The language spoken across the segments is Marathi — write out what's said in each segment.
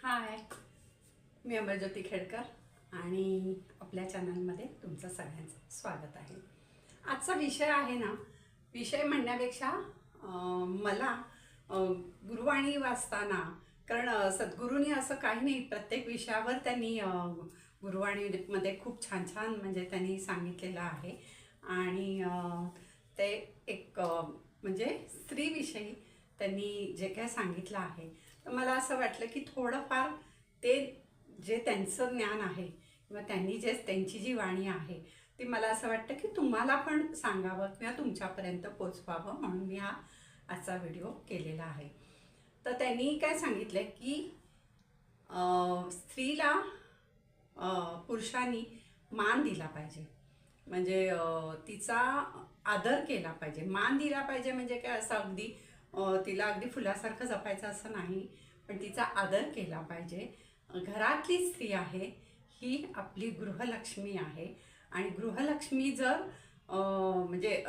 हाय, मी अमरज्योती खेडकर आणि आपल्या चॅनलमध्ये तुमचं सगळ्यांचं स्वागत आहे. आजचा विषय आहे ना, विषय म्हणण्यापेक्षा मला गुरुवाणी वाचताना, कारण सद्गुरूंनी असं काही नाही, प्रत्येक विषयावर त्यांनी गुरुवाणीमध्ये खूप छान छान म्हणजे त्यांनी सांगितलेलं आहे. आणि ते एक म्हणजे स्त्रीविषयी त्यांनी जे काय सांगितलं आहे, तर मला असं वाटलं की थोडंफार ते जे त्यांचं ज्ञान आहे किंवा त्यांनी जे त्यांची जी वाणी आहे ती मला असं वाटतं की तुम्हाला पण सांगावं किंवा तुमच्यापर्यंत पोचवावं, म्हणून मी हा आजचा व्हिडिओ केलेला आहे. तर त्यांनी काय सांगितलं की स्त्रीला पुरुषांनी मान दिला पाहिजे, म्हणजे तिचा आदर केला पाहिजे. मान दिला पाहिजे म्हणजे काय, असं अगदी तिला अगदी फुलासारखं जपायचं असं नाही, पण तिचा आदर केला पाहिजे. घरातली स्त्री आहे ही आपली गृहलक्ष्मी आहे, आणि गृहलक्ष्मी जर म्हणजे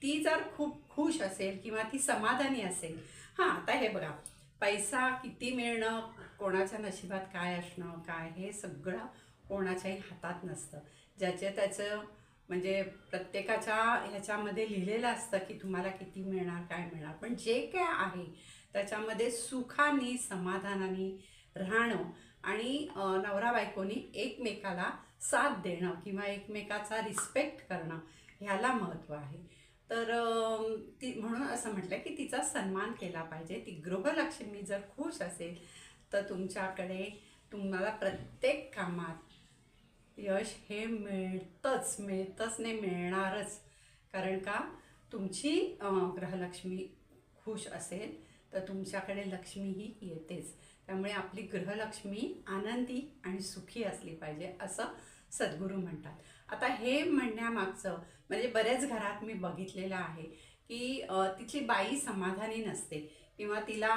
ती जर खूप खुश असेल किंवा ती समाधानी असेल. हां, आता हे बघा, पैसा किती मिळणं, कोणाच्या नशिबात काय असणं, काय हे सगळं कोणाच्याही हातात नसतं. ज्याचे त्याचं म्हणजे प्रत्येकाच्या ह्याच्यामध्ये लिहिलेलं असतं की तुम्हाला किती मिळणार, काय मिळणार, पण जे काय आहे त्याच्यामध्ये सुखाने समाधानाने राहणं आणि नवरा बायकोनी एकमेकाला साथ देणं किंवा एकमेकाचा रिस्पेक्ट करणं ह्याला महत्त्व आहे. तर ती म्हणून असं म्हटलं की तिचा सन्मान केला पाहिजे. ती गृहलक्ष्मी जर खुश असेल तर तुमच्याकडे तुम्हाला प्रत्येक कामात यश हे मिळतंच नाही, मिळणारच. कारण का, तुमची गृहलक्ष्मी खुश असेल तर तुमच्याकडे लक्ष्मीही येतेच. त्यामुळे आपली गृहलक्ष्मी आनंदी आणि सुखी असली पाहिजे असं सद्गुरू म्हणतात. आता हे म्हणण्यामागचं म्हणजे बऱ्याच घरात मी बघितलेलं आहे की तिथली बाई समाधानी नसते किंवा तिला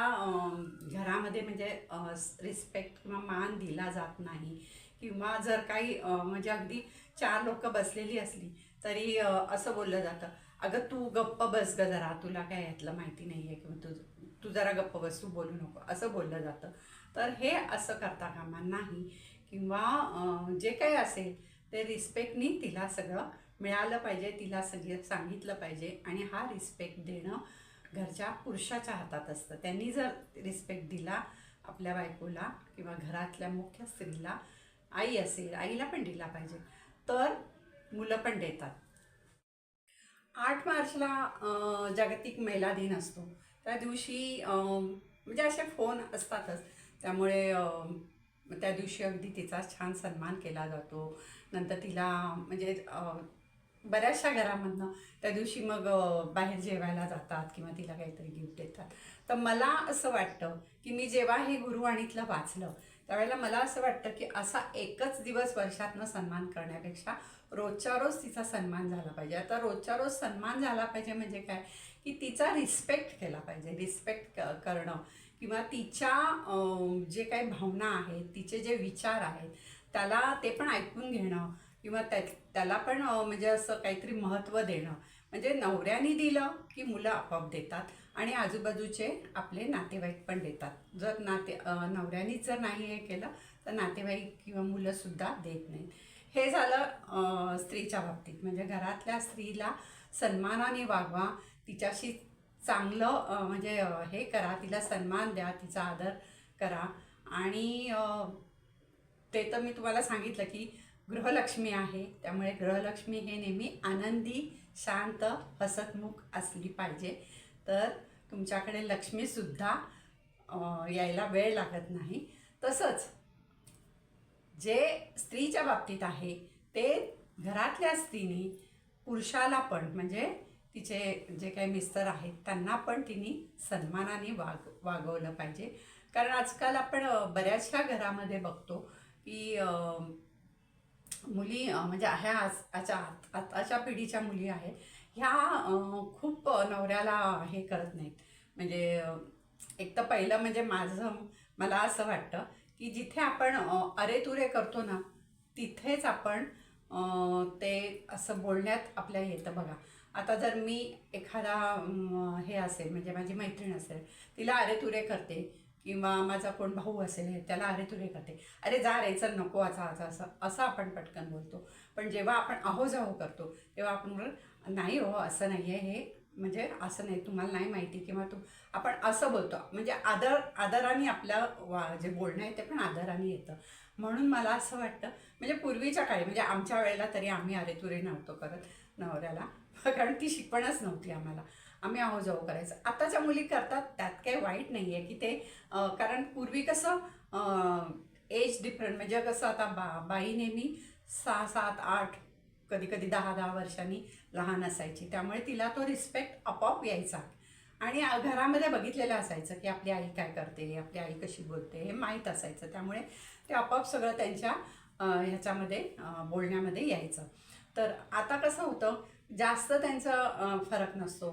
घरामध्ये म्हणजे रिस्पेक्ट किंवा मान दिला जात नाही, किंवा जर काही म्हणजे अगदी 4 लोक बसलेली असली तरी असं बोललं जातं, अगं तू गप्प बस ग जरा, तुला काय यातलं माहिती नाही आहे, किंवा तू जरा गप्प बस, तू बोलू नको, असं बोललं जातं. तर हे असं करता कामा नाही, किंवा जे काही असेल ते रिस्पेक्टनी तिला सगळं मिळालं पाहिजे, तिला सगळं सांगितलं पाहिजे. आणि हा रिस्पेक्ट देणं घरच्या पुरुषाच्या हातात असतं. त्यांनी जर रिस्पेक्ट दिला आपल्या बायकोला किंवा घरातल्या मुख्य स्त्रीला, आई असेल आईला पण दिला पाहिजे, तर मुलं पण देतात. 8 मार्चला जागतिक महिला दिन असतो. त्या दिवशी म्हणजे असे फोन असतातच, त्यामुळे त्या दिवशी अगदी तिचा छान सन्मान केला जातो. नंतर तिला म्हणजे बऱ्याचशा घरामधनं त्या दिवशी मग बाहेर जेवायला जातात किंवा तिला काहीतरी गिफ्ट देतात. तर मला असं वाटतं की मी जेव्हा हे गुरुवाणीतलं वाचलं त्यावेळेला मला असं वाटतं की असा एकच दिवस वर्षातनं सन्मान करण्यापेक्षा रोजच्या रोज तिचा सन्मान झाला पाहिजे. आता रोजच्या रोज सन्मान झाला पाहिजे म्हणजे काय, की तिचा रिस्पेक्ट केला पाहिजे. रिस्पेक्ट करणं किंवा तिच्या जे काही भावना आहेत, तिचे जे विचार आहेत त्याला ते पण ऐकून घेणं, किंवा त्याला पण म्हणजे असं काहीतरी महत्त्व देणं. म्हणजे नवऱ्याने दिलं की मुलं आपोआप देतात आणि आजूबाजूचे आपले नातेवाईक पण देतात. जर नवऱ्यानेच जर नाही हे केलं तर नातेवाईक किंवा मुलंसुद्धा देत नाहीत. हे झालं स्त्रीच्या बाबतीत. म्हणजे घरातल्या स्त्रीला सन्मानाने वागवा, तिच्याशी चांगलं म्हणजे हे करा, तिला सन्मान द्या, तिचा आदर करा. आणि ते तर मी तुम्हाला सांगितलं की गृहलक्ष्मी आहे, त्यामुळे गृहलक्ष्मी हे नेहमी आनंदी, शांत, हसतमुख असली पाहिजे. तर तुमच्याकडे लक्ष्मीसुद्धा यायला वेळ लागत नाही. तसंच जे स्त्रीच्या बाबतीत आहे ते घरातल्या स्त्रीनी पुरुषाला पण म्हणजे तिचे जे काही मिस्टर आहेत त्यांना पण तिने सन्मानाने वागवलं पाहिजे. कारण आजकाल आपण बऱ्याचशा घरामध्ये बघतो की मुली म्हणजे ह्या आताच्या पिढीच्या मुली आहेत ह्या खूप नवऱ्याला हे करत नाहीत. म्हणजे एक तर पहिलं म्हणजे मला असं वाटतं की जिथे आपण अरेतुरे करतो ना तिथेच आपण ते असं बोलण्यात आपल्या येतं. बघा, आता जर मी एखादा हे असेल म्हणजे माझी मैत्रीण असेल, तिला अरेतुरे करते किंवा माझा कोण भाऊ असेल त्याला अरे तुरे करते, अरे जा रे चल नको असं असं आपण पटकन बोलतो. पण जेव्हा आपण अहो जाहो करतो तेव्हा आपण नाही हो असं नाही आहे हे, म्हणजे असं नाही, तुम्हाला नाही माहिती, किंवा आपण असं बोलतो. म्हणजे आदराने आपलं जे बोलणं आहे ते पण आदराने येतं. म्हणून मला असं वाटतं, म्हणजे पूर्वीच्या काळी, म्हणजे आमच्या वेळेला तरी आम्ही अरे तुरे नव्हतो करत नवऱ्याला, कारण ती शिकवणच नव्हती आम्हाला. आम्ही अहो जाऊ करायचं. आताच्या मुली करतात, त्यात काही वाईट नाही आहे की ते, कारण पूर्वी कसं एज डिफरंट, म्हणजे कसं आता बाई नेहमी 6, 7, 8, कधी कधी 10 वर्षांनी लहान असायची, त्यामुळे तिला तो रिस्पेक्ट आपोआप यायचा. आणि घरामध्ये बघितलेलं असायचं की आपली आई काय करते, आपली आई कशी बोलते, हे माहीत असायचं. त्यामुळे ते आपोआप सगळं त्यांच्या ह्याच्यामध्ये बोलण्यामध्ये यायचं. तर आता कसं होतं, जास्त त्यांचा फरक नसतो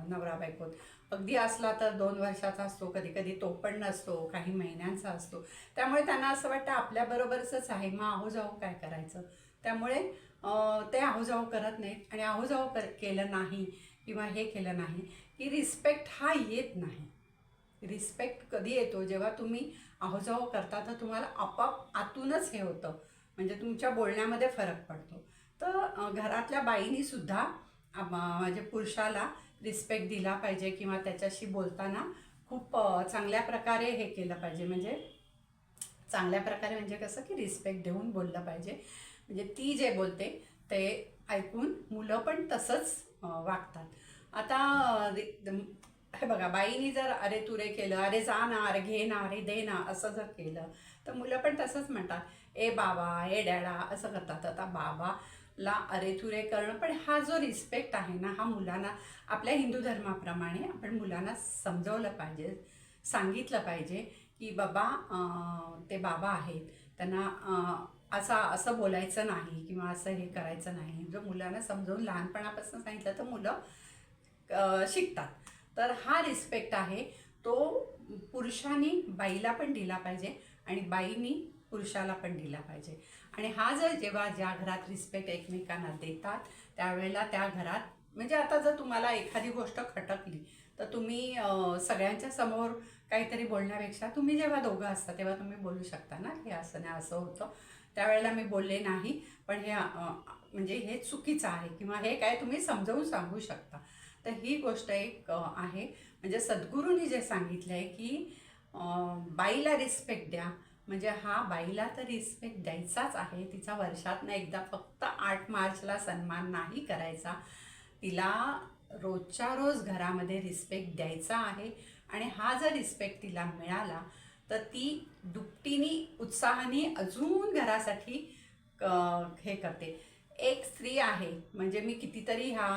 नवरा बायकोत. अगदी असला तर 2 वर्षाचा असतो, कधी कधी तो पण नसतो, काही महिन्यांचा असतो. त्यामुळे त्यांना असं वाटतं आपल्याबरोबरच आहे, मग आहो जाऊ काय करायचं. त्यामुळे ते आहो जाऊ करत नाहीत. आणि आहो जाऊ केलं नाही किंवा हे केलं नाही की रिस्पेक्ट हा येत नाही. रिस्पेक्ट कधी येतो, जेव्हा तुम्ही आहो जाहो करता तर तुम्हाला आपोआप आतूनच हे होतं, म्हणजे तुमच्या बोलण्यामध्ये फरक पडतो. तर घरातल्या बाईनी सुद्धा म्हणजे पुरुषाला रिस्पेक्ट दिला पाहिजे, किंवा त्याच्याशी बोलताना खूप चांगल्या प्रकारे हे केलं पाहिजे. म्हणजे चांगल्या प्रकारे म्हणजे कसं की रिस्पेक्ट देऊन बोललं पाहिजे. म्हणजे ती जे बोलते ते ऐकून मुलं पण तसंच वागतात. आता हे बघा, बाईनी जर अरे तुरे केलं, अरे जा ना, अरे घे ना, अरे दे ना, असं जर केलं तर मुलं पण तसंच म्हणतात, ए बाबा, ए डॅडा, असं करतात. आता बाबाला अरे तुरे करणं, पण हा जो रिस्पेक्ट आहे ना, हा मुलांना आपल्या हिंदू धर्माप्रमाणे आपण मुलांना समजवलं पाहिजे, सांगितलं पाहिजे की बाबा ते बाबा आहेत, त्यांना असं बोलायचं नाही किंवा असं हे करायचं नाही. जो मुलांना समजावून लहानपणापासून सांगितलं तर मुलं शिकतात. तर हा रिस्पेक्ट आहे तो पुरुषांनी बाईला पण दिला पाहिजे आणि बाईनी पुरुषाला पण दिला पाहिजे. आणि हा जर जेव्हा ज्या घरात रिस्पेक्ट एकमेकांना देतात त्यावेळेला त्या घरात, म्हणजे आता जर तुम्हाला एखादी गोष्ट खटकली तर तुम्ही सगळ्यांच्या समोर काहीतरी बोलण्यापेक्षा तुम्ही जेव्हा दोघं असता तेव्हा तुम्ही बोलू शकता ना, हे असं नाही असं होतं, त्यावेळेला मी बोलले नाही, पण हे म्हणजे हे चुकीचं आहे, किंवा हे काय तुम्ही समजावून सांगू शकता. तर ही गोष्ट एक आहे. म्हणजे सद्गुरूंनी जे सांगितलं आहे की बाईला रिस्पेक्ट द्या, म्हणजे हा बाईला तर रिस्पेक्ट द्यायचाच आहे. तिचा वर्षातनं एकदा फक्त 8 मार्चला सन्मान नाही करायचा, तिला रोजच्या रोज घरामध्ये रिस्पेक्ट द्यायचा आहे. आणि हा जर रिस्पेक्ट तिला मिळाला तर ती दुपटीने उत्साहाने अजून घरासाठी हे करते. एक स्त्री आहे, म्हणजे मी कितीतरी ह्या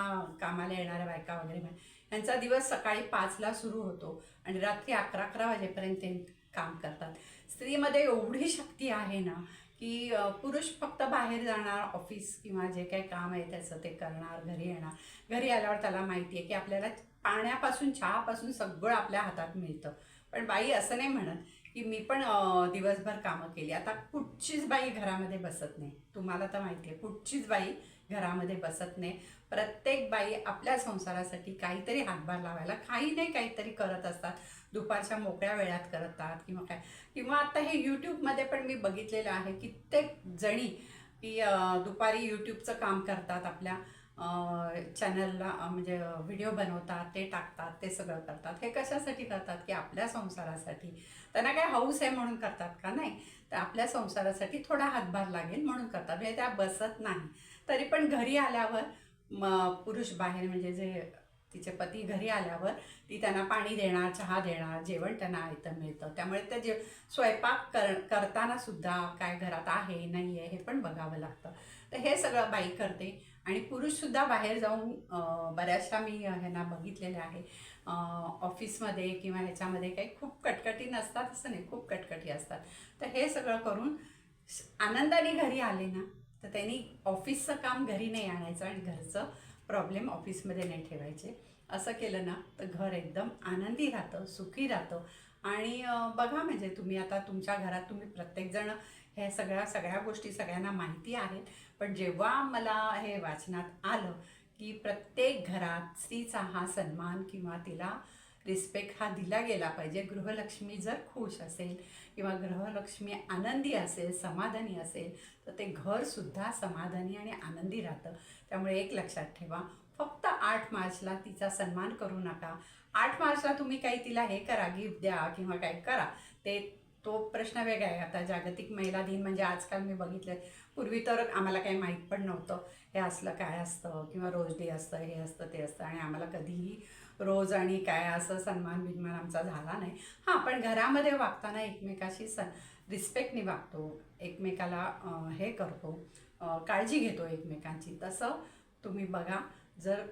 कामाला येणाऱ्या बायका वगैरे यांचा दिवस सकाळी 5ला सुरू होतो आणि रात्री 11-11 वाजेपर्यंत ते काम करतात. स्त्रीमध्ये एवढी शक्ती आहे ना की पुरुष फक्त बाहेर जाणार, ऑफिस किंवा जे काही काम आहे त्याचं ते करणार, घरी येणार, घरी आल्यावर त्याला माहिती आहे की आपल्याला पाण्यापासून चहापासून सगळं आपल्या हातात मिळतं. पण बाई असं नाही म्हणत की मी पण दिवसभर कामं केली. आता कुठचीच बाई घरामध्ये बसत नाही, तुम्हाला तर माहिती आहे, कुठचीच बाई घरामध्ये बसत नाही. प्रत्येक बाई आपल्या संसारासाठी काहीतरी हातभार लावायला काही नाही काहीतरी करत असतात, दुपारच्या मोकळ्या वेळात करतात किंवा काय. किंवा आता हे यूट्यूबमध्ये पण मी बघितलेलं आहे कित्येक जणी की दुपारी यूट्यूबचं काम करतात, आपल्या चॅनलला म्हणजे व्हिडिओ बनवतात, ते टाकतात, ते सगळं करतात. हे कशासाठी करतात की आपल्या संसारासाठी. त्यांना काय हौस आहे म्हणून करतात का? नाही, तर आपल्या संसारासाठी थोडा हातभार लागेल म्हणून करतात. म्हणजे त्या बसत नाही. तरी पण घरी आल्यावर पुरुष बाहेर, म्हणजे जे तिचे पती घरी आल्यावर ती त्यांना पाणी देणार, चहा देणार, जेवण त्यांना आयतं मिळतं. त्यामुळे ते स्वयंपाक करताना सुद्धा काय घरात आहे नाही आहे हे पण बघावं लागतं. तर हे सगळं बाई करते. आणि पुरुषसुद्धा बाहेर जाऊन बऱ्याचशा मी ह्यांना बघितलेल्या आहे, ऑफिसमध्ये किंवा ह्याच्यामध्ये काही खूप कटकटी नसतात असं नाही, खूप कटकटी असतात. तर हे सगळं करून आनंदाने घरी आले ना तर त्यांनी ऑफिसचं काम घरी नाही आणायचं आणि घरचं प्रॉब्लेम ऑफिसमध्ये नाही ठेवायचे. असं केलं ना तर घर एकदम आनंदी राहतं, सुखी राहतं. आणि बघा, म्हणजे तुम्ही आता तुमच्या घरात तुम्ही प्रत्येकजण हे सगळ्या गोष्टी सगळ्यांना माहिती आहेत. पण जेव्हा मला हे वाचनात आलं की प्रत्येक घरात स्त्रीचा हा सन्मान किंवा तिला रिस्पेक्ट हा दिला गेला पाहिजे. गृहलक्ष्मी जर खुश असेल किंवा गृहलक्ष्मी आनंदी असेल, समाधानी असेल, तर ते घरसुद्धा समाधानी आणि आनंदी राहतं. त्यामुळे एक लक्षात ठेवा, फक्त 8 मार्चला तिचा सन्मान करू नका. 8 मार्चला तुम्ही काही तिला हे करा, गिफ्ट द्या किंवा काय करा, तो प्रश्न वेगळा आहे. आता जागतिक महिला दिन म्हणजे आजकाल मी बघितलं, पूर्वी तर आम्हाला काही माहीत पण नव्हतं हे असलं काय असतं किंवा रोज डे असतं, हे असतं ते असतं, आणि आम्हाला कधीही रोज आणि काय असं सन्मान बिन्मान आमचा झाला नाही. हां, पण घरामध्ये वागताना एकमेकाशी रिस्पेक्टने वागतो, एकमेकाला हे करतो, काळजी घेतो एकमेकांची. तसं तुम्ही बघा, जर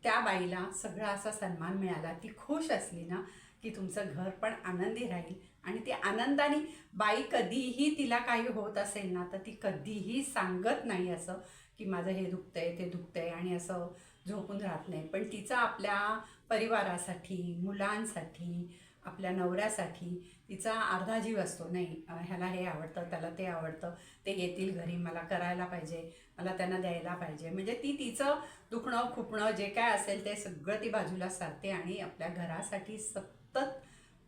त्या बाईला सगळा असा सन्मान मिळाला, ती खुश असली ना, की तुमचं घर पण आनंदी राहील. आणि ती आनंदाने, बाई कधीही तिला काही होत असेल ना, तर ती कधीही सांगत नाही असं की माझं हे दुखतंय ते दुखतंय आणि असं झोपून राहत नाही. पण तिचा आपल्या परिवारासाठी, मुलांसाठी, आपल्या नवऱ्यासाठी तिचा अर्धा जीव असतो. नाही, ह्याला हे आवडतं, त्याला ते आवडतं, ते येतील घरी, मला करायला पाहिजे, मला त्यांना द्यायला पाहिजे. म्हणजे ती तिचं दुखणं खुपणं जे काय असेल ते सगळं ती बाजूला सारते आणि आपल्या घरासाठी सतत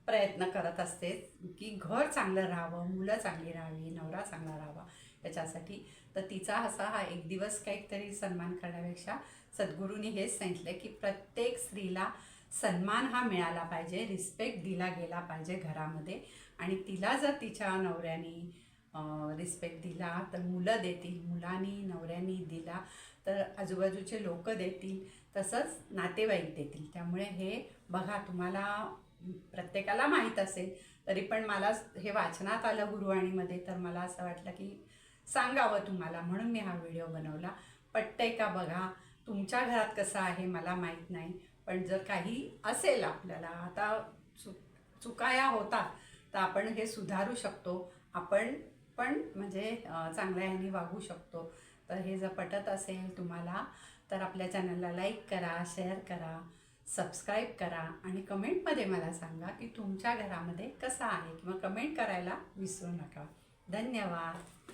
प्रयत्न करत असते की घर चांगलं राहावं, मुलं चांगली राहावी, नवरा चांगला राहावा याच्यासाठी. तर तिचा हा एक दिवस काहीतरी सन्मान करण्यापेक्षा सद्गुरूंनी हेच सांगितलं की प्रत्येक स्त्रीला सन्मान हा मिळाला पाहिजे, रिस्पेक्ट दिला गेला पाहिजे घरामध्ये. आणि तिला जर तिच्या नवऱ्याने रिस्पेक्ट दिला तर मुलं देतील, मुलांनी नवऱ्यानी दिला तर आजूबाजूचे लोक देतील, तसंच नातेवाईक देतील. त्यामुळे हे बघा, तुम्हाला प्रत्येकाला माहीत असेल, तरी पण मला हे वाचनात आलं गुरुवाणीमध्ये, तर मला असं वाटलं की सांगावं तुम्हाला, म्हणून मी हा व्हिडिओ बनवला. पटतंय का बघा. तुमच्या घरात कसं आहे मला माहीत नाही, पण जर काही असेल आपल्याला, आता चुका या होतात, तर आपण हे सुधारू शकतो. आपण पण म्हणजे चांगल्या ह्याने वागू शकतो. तर हे जर पटत असेल तुम्हाला, तर आपल्या चॅनलला लाईक करा, शेअर करा, सबस्क्राईब करा आणि कमेंटमध्ये मला सांगा की तुमच्या घरामध्ये कसं आहे, किंवा कमेंट करायला विसरू नका. धन्यवाद.